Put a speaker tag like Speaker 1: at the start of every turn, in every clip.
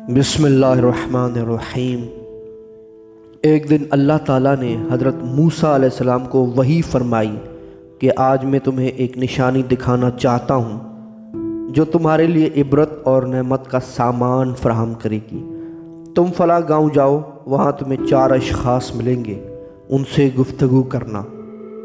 Speaker 1: बिस्मिल्लाहिर्रहमानिर्रहीम। एक दिन अल्लाह ताला ने हज़रत मूसा अलैहिस्सलाम को वही फरमाई कि आज मैं तुम्हें एक निशानी दिखाना चाहता हूँ जो तुम्हारे लिए इबरत और नेमत का सामान फराहम करेगी। तुम फला गांव जाओ, वहाँ तुम्हें 4 अशख़ास मिलेंगे। उनसे गुफ्तगू करना,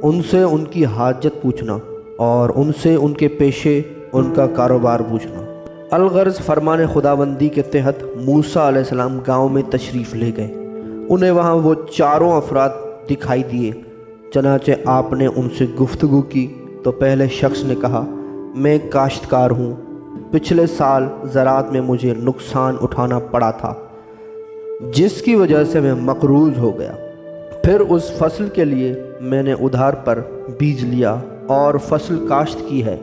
Speaker 1: उनसे उनकी हाजत पूछना और उनसे उनके पेशे, उनका कारोबार पूछना। अलगर्ज़ फरमान खुदाबंदी के तहत मूसा अलैहिस्सलाम गांव में तशरीफ़ ले गए। उन्हें वहाँ वो चारों अफराद दिखाई दिए। चनाचे आपने उनसे गुफ्तगू की तो पहले शख्स ने कहा, मैं काश्तकार हूँ, पिछले साल ज़राअत में मुझे नुकसान उठाना पड़ा था जिसकी वजह से मैं मकरूज़ हो गया। फिर उस फसल के लिए मैंने उधार पर बीज लिया और फसल काश्त की है।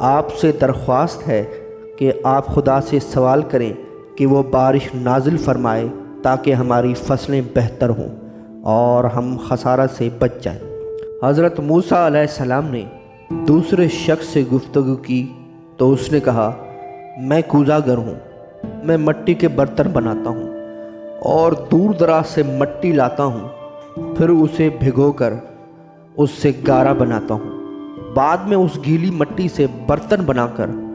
Speaker 1: आपसे दरख्वास्त है कि आप खुदा से सवाल करें कि वो बारिश नाजिल फरमाए ताकि हमारी फसलें बेहतर हों और हम खसारा से बच जाएं। हज़रत मूसा अलैहिस्सलाम ने दूसरे शख्स से गुफ्तगू की तो उसने कहा, मैं कूज़ागर हूँ, मैं मिट्टी के बर्तन बनाता हूँ और दूर दराज से मिट्टी लाता हूँ, फिर उसे भिगोकर उससे गारा बनाता हूँ। बाद में उस गीली मिट्टी से बर्तन बनाकर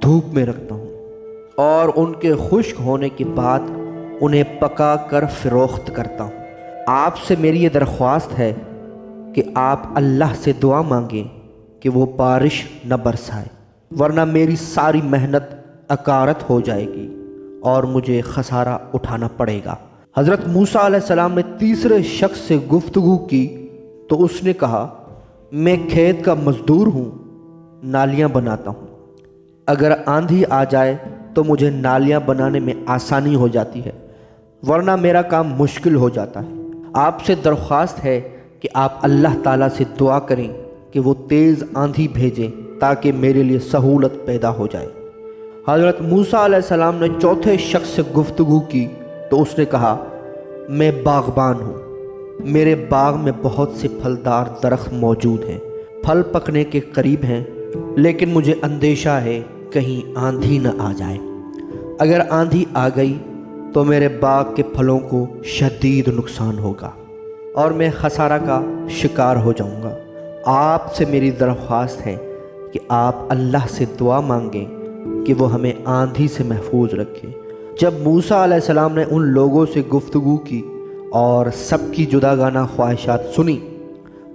Speaker 1: धूप में रखता हूँ और उनके खुश्क होने के बाद उन्हें पका कर फ़रोख्त करता हूँ। आपसे मेरी ये दरख्वास्त है कि आप अल्लाह से दुआ मांगें कि वो बारिश न बरसाए, वरना मेरी सारी मेहनत अकारत हो जाएगी और मुझे खसारा उठाना पड़ेगा। हज़रत मूसा अलैहिस्सलाम ने तीसरे शख्स से गुफ्तगू की तो उसने कहा, मैं खेत का मज़दूर हूँ, नालियाँ बनाता हूँ। अगर आंधी आ जाए तो मुझे नालियाँ बनाने में आसानी हो जाती है, वरना मेरा काम मुश्किल हो जाता है। आपसे दरख्वास्त है कि आप अल्लाह ताला से दुआ करें कि वो तेज़ आंधी भेजें ताकि मेरे लिए सहूलत पैदा हो जाए। हज़रत मूसा अलैहिस्सलाम ने चौथे शख्स से गुफ्तगू की तो उसने कहा, मैं बाग़बान हूँ, मेरे बाग में बहुत से फलदार दरख्त मौजूद हैं, फल पकने के करीब हैं, लेकिन मुझे अंदेशा है कहीं आंधी न आ जाए। अगर आंधी आ गई तो मेरे बाग के फलों को शदीद नुकसान होगा और मैं खसारा का शिकार हो जाऊंगा। आपसे मेरी दरख्वास्त है कि आप अल्लाह से दुआ मांगें कि वो हमें आंधी से महफूज रखे। जब मूसा अलैहिस्सलाम ने उन लोगों से गुफ्तगू की और सबकी जुदागाना ख्वाहिशात सुनी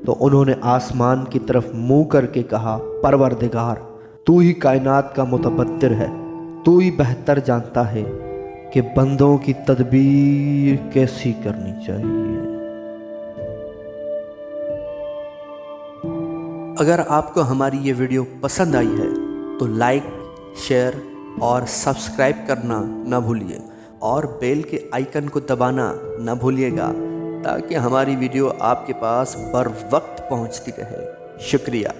Speaker 1: तो उन्होंने आसमान की तरफ मुँह करके कहा, परवरदिगार, तू ही कायनात का मुतबद्दिर है, तू ही बेहतर जानता है कि बंदों की तदबीर कैसी करनी चाहिए। अगर आपको हमारी ये वीडियो पसंद आई है तो लाइक, शेयर और सब्सक्राइब करना न भूलिए और बेल के आइकन को दबाना न भूलिएगा ताकि हमारी वीडियो आपके पास बर वक्त पहुंचती रहे। शुक्रिया।